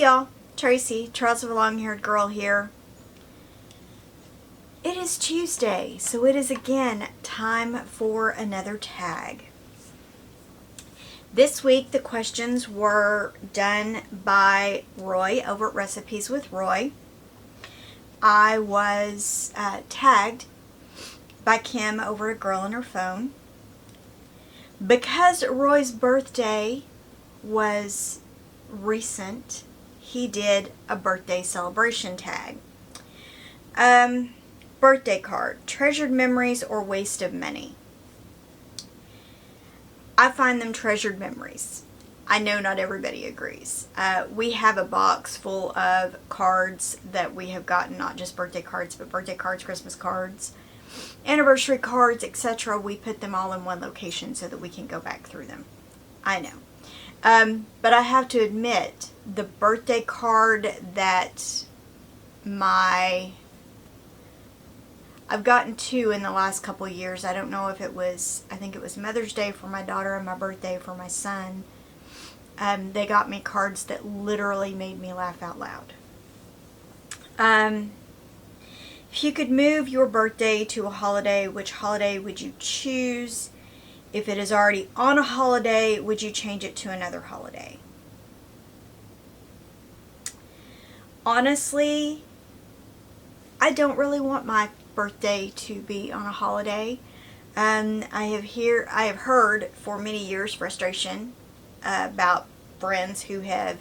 y'all, Tracy, Trials of a Long-Haired Girl here. It is Tuesday, so it is again time for another tag. This week the questions were done by Roy over at Recipes with Roy. I was tagged by Kim over at Girl on Her Phone. Because Roy's birthday was recent, he did a birthday celebration tag. Birthday card, treasured memories or waste of money? I find them treasured memories. I know not everybody agrees. We have a box full of cards that we have gotten, not just birthday cards, but birthday cards, Christmas cards, anniversary cards, etc. We put them all in one location so that we can go back through them. I know. But I have to admit, the birthday card that I've gotten two in the last couple years. I don't know if it was, I think it was Mother's Day for my daughter and my birthday for my son. They got me cards that literally made me laugh out loud. If you could move your birthday to a holiday, which holiday would you choose? If it is already on a holiday, would you change it to another holiday? Honestly, I don't really want my birthday to be on a holiday. I have heard for many years frustration about friends who have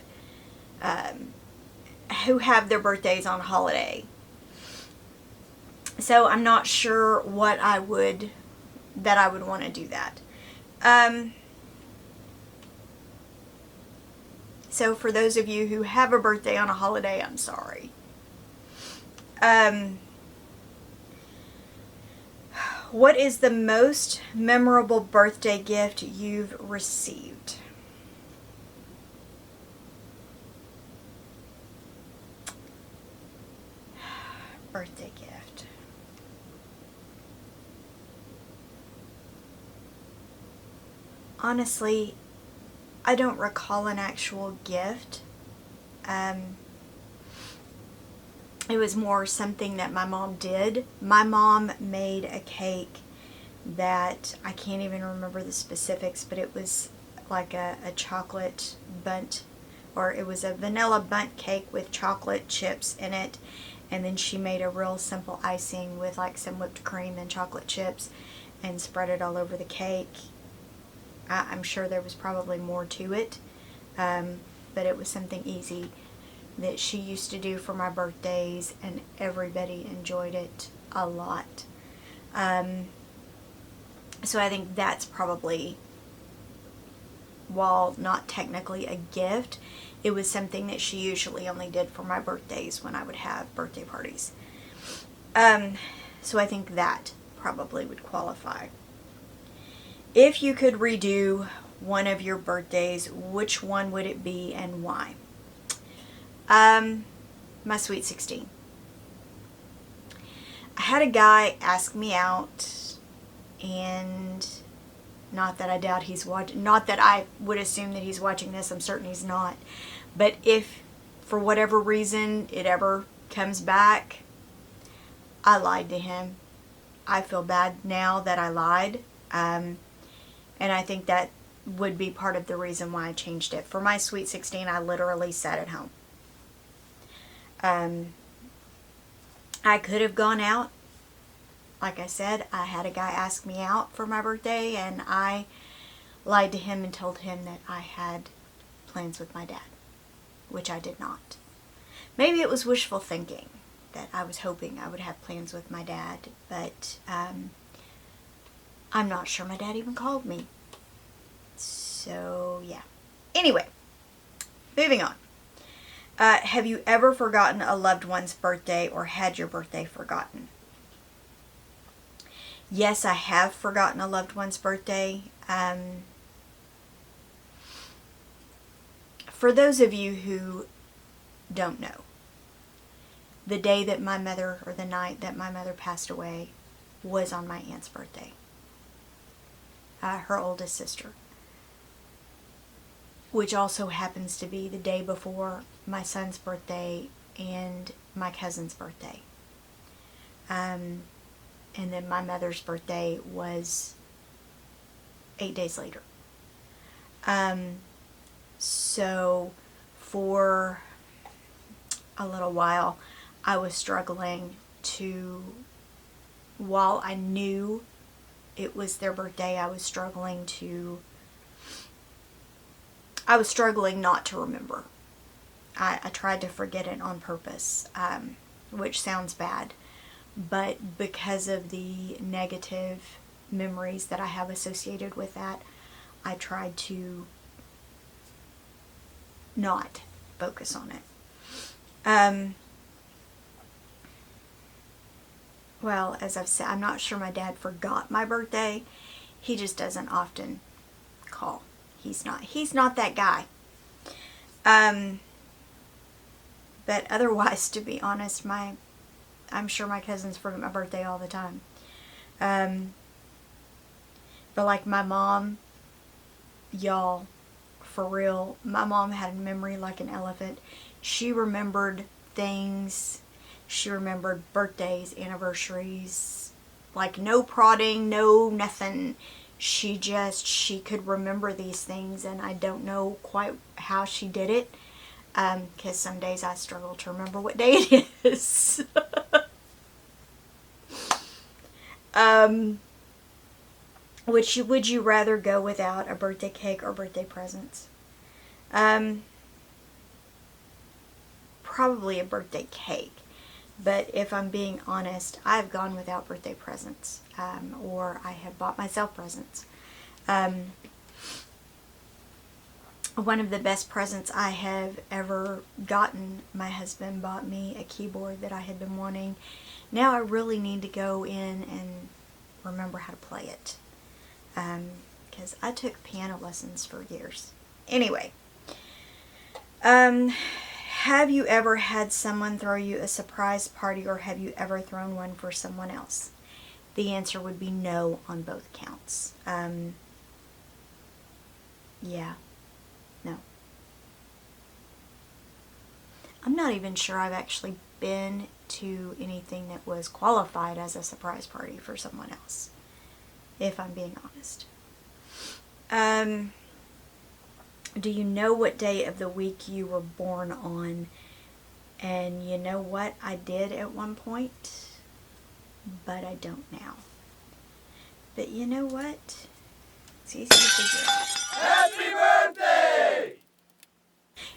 their birthdays on a holiday. So I'm not sure what I would want to do that. So for those of you who have a birthday on a holiday, I'm sorry. What is the most memorable birthday gift you've received? Birthday gift. Honestly, I don't recall an actual gift. It was more something that my mom did. My mom made a cake that I can't even remember the specifics, but it was like a chocolate bundt, or it was a vanilla bundt cake with chocolate chips in it. And then she made a real simple icing with like some whipped cream and chocolate chips and spread it all over the cake. I'm sure there was probably more to it, but it was something easy that she used to do for my birthdays, and everybody enjoyed it a lot. So I think that's probably, while not technically a gift, it was something that she usually only did for my birthdays when I would have birthday parties. So I think that probably would qualify. If you could redo one of your birthdays, which one would it be and why? My Sweet 16. I had a guy ask me out, and not that I doubt he's watching, not that I would assume that he's watching this, I'm certain he's not, but if for whatever reason it ever comes back, I lied to him. I feel bad now that I lied, and I think that would be part of the reason why I changed it. For my Sweet 16, I literally sat at home. I could have gone out. Like I said, I had a guy ask me out for my birthday, and I lied to him and told him that I had plans with my dad, which I did not. Maybe it was wishful thinking that I was hoping I would have plans with my dad, but I'm not sure my dad even called me. So, yeah. Anyway, moving on. Have you ever forgotten a loved one's birthday or had your birthday forgotten? Yes, I have forgotten a loved one's birthday. For those of you who don't know, the day that my mother, or the night that my mother passed away, was on my aunt's birthday. Her oldest sister. which also happens to be the day before my son's birthday and my cousin's birthday. And then my mother's birthday was 8 days later. So for a little while, I was struggling to, while I knew it was their birthday, I was struggling not to remember. I tried to forget it on purpose, which sounds bad, but because of the negative memories that I have associated with that, I tried to not focus on it. Well, as I've said, I'm not sure my dad forgot my birthday. He just doesn't often call. He's not that guy. But otherwise, to be honest, I'm sure my cousins forget my birthday all the time. But like my mom, y'all, for real, my mom had a memory like an elephant. She remembered things. She remembered birthdays, anniversaries, like no prodding, no nothing. She could remember these things, and I don't know quite how she did it, because some days I struggle to remember what day it is. Would you rather go without a birthday cake or birthday presents? Probably a birthday cake. But if I'm being honest, I've gone without birthday presents, or I have bought myself presents. One of the best presents I have ever gotten, my husband bought me a keyboard that I had been wanting. Now I really need to go in and remember how to play it, because I took piano lessons for years. Anyway, have you ever had someone throw you a surprise party, or have you ever thrown one for someone else? The answer would be no on both counts. Yeah, no. I'm not even sure I've actually been to anything that was qualified as a surprise party for someone else, if I'm being honest. Do you know what day of the week you were born on? And you know what? I did at one point, but I don't now. But you know what? It's easy to figure out. Happy birthday!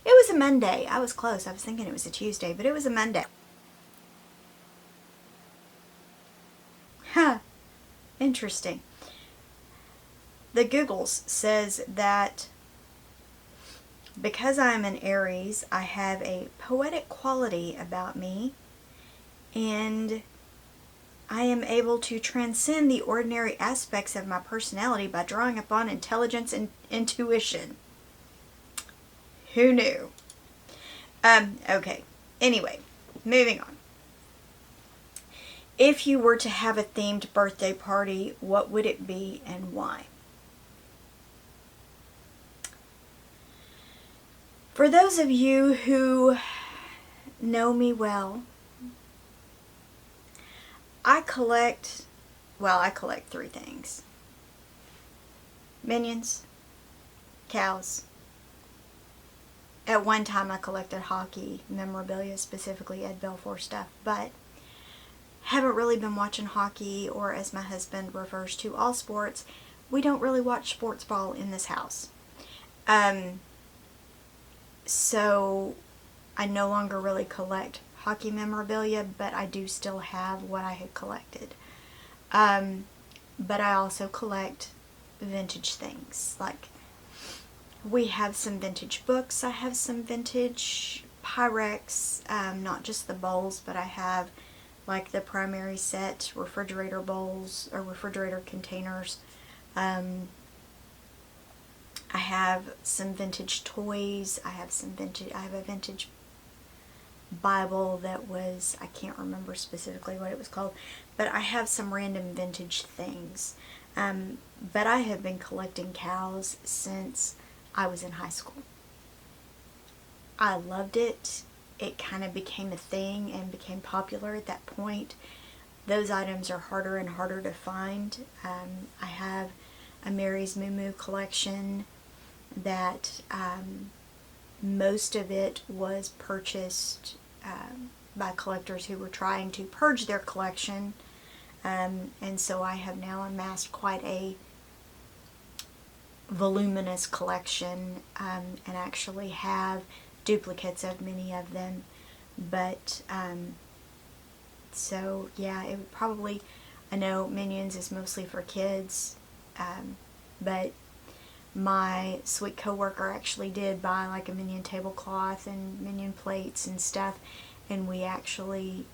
It was a Monday. I was close. I was thinking it was a Tuesday, but it was a Monday. Huh. Interesting. The Googles says that because I'm an Aries, I have a poetic quality about me, and I am able to transcend the ordinary aspects of my personality by drawing upon intelligence and intuition. Who knew? Okay. Anyway, moving on. If you were to have a themed birthday party, what would it be and why? For those of you who know me well, I collect 3 things. Minions, cows. At one time I collected hockey memorabilia, specifically Ed Belfour stuff, but haven't really been watching hockey, or as my husband refers to all sports, we don't really watch sports ball in this house. So I no longer really collect hockey memorabilia, but I do still have what I had collected. But I also collect vintage things. Like, we have some vintage books. I have some vintage Pyrex, not just the bowls, but I have like the primary set refrigerator bowls or refrigerator containers. I have some vintage toys. I have a vintage Bible that was, I can't remember specifically what it was called, but I have some random vintage things. But I have been collecting cows since I was in high school. I loved it. It kind of became a thing and became popular at that point. Those items are harder and harder to find. I have a Mary's Moo Moo collection that most of it was purchased by collectors who were trying to purge their collection. And so I have now amassed quite a voluminous collection, and actually have duplicates of many of them. But so yeah, it would probably, I know Minions is mostly for kids, but my sweet coworker actually did buy like a Minion tablecloth and Minion plates and stuff, and we actually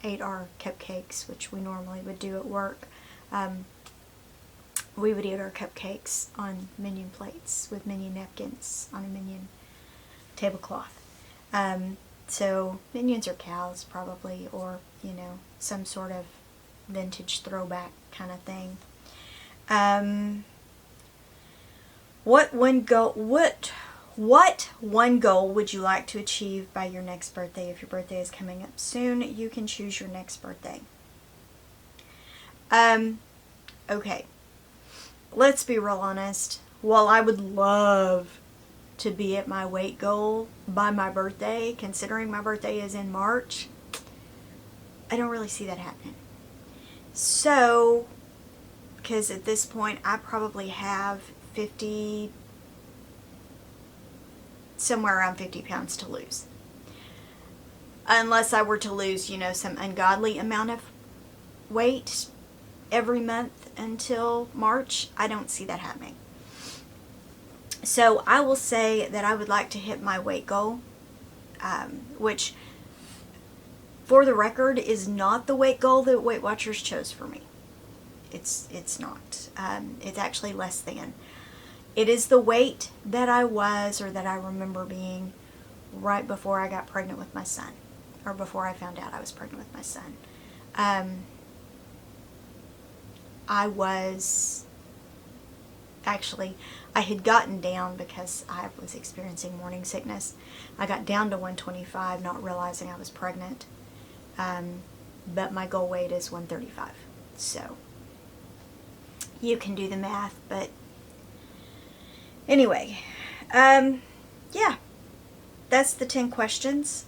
ate our cupcakes, which we normally would do at work. We would eat our cupcakes on Minion plates with Minion napkins on a Minion tablecloth. So Minions are cows probably, or some sort of vintage throwback kind of thing. What one goal would you like to achieve by your next birthday? If your birthday is coming up soon, you can choose your next birthday. Okay. Let's be real honest. While I would love to be at my weight goal by my birthday, considering my birthday is in March, I don't really see that happening. So, because at this point I probably have somewhere around 50 pounds to lose. Unless I were to lose, some ungodly amount of weight every month until March, I don't see that happening. So I will say that I would like to hit my weight goal, which, for the record, is not the weight goal that Weight Watchers chose for me. It's not. It's actually less than. It is the weight that I was, or that I remember being, right before I got pregnant with my son, or before I found out I was pregnant with my son. I had gotten down because I was experiencing morning sickness. I got down to 125, not realizing I was pregnant. But my goal weight is 135. So, you can do the math, but anyway, yeah, that's the 10 questions.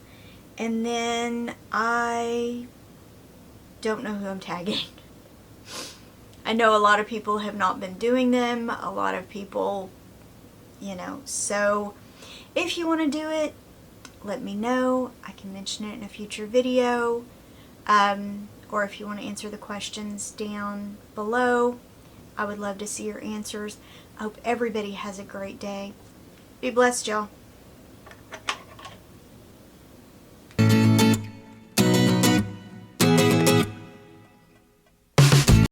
And then I don't know who I'm tagging. I know a lot of people have not been doing them. A lot of people, so if you want to do it, let me know. I can mention it in a future video. Or if you want to answer the questions down below, I would love to see your answers. I hope everybody has a great day. Be blessed, y'all.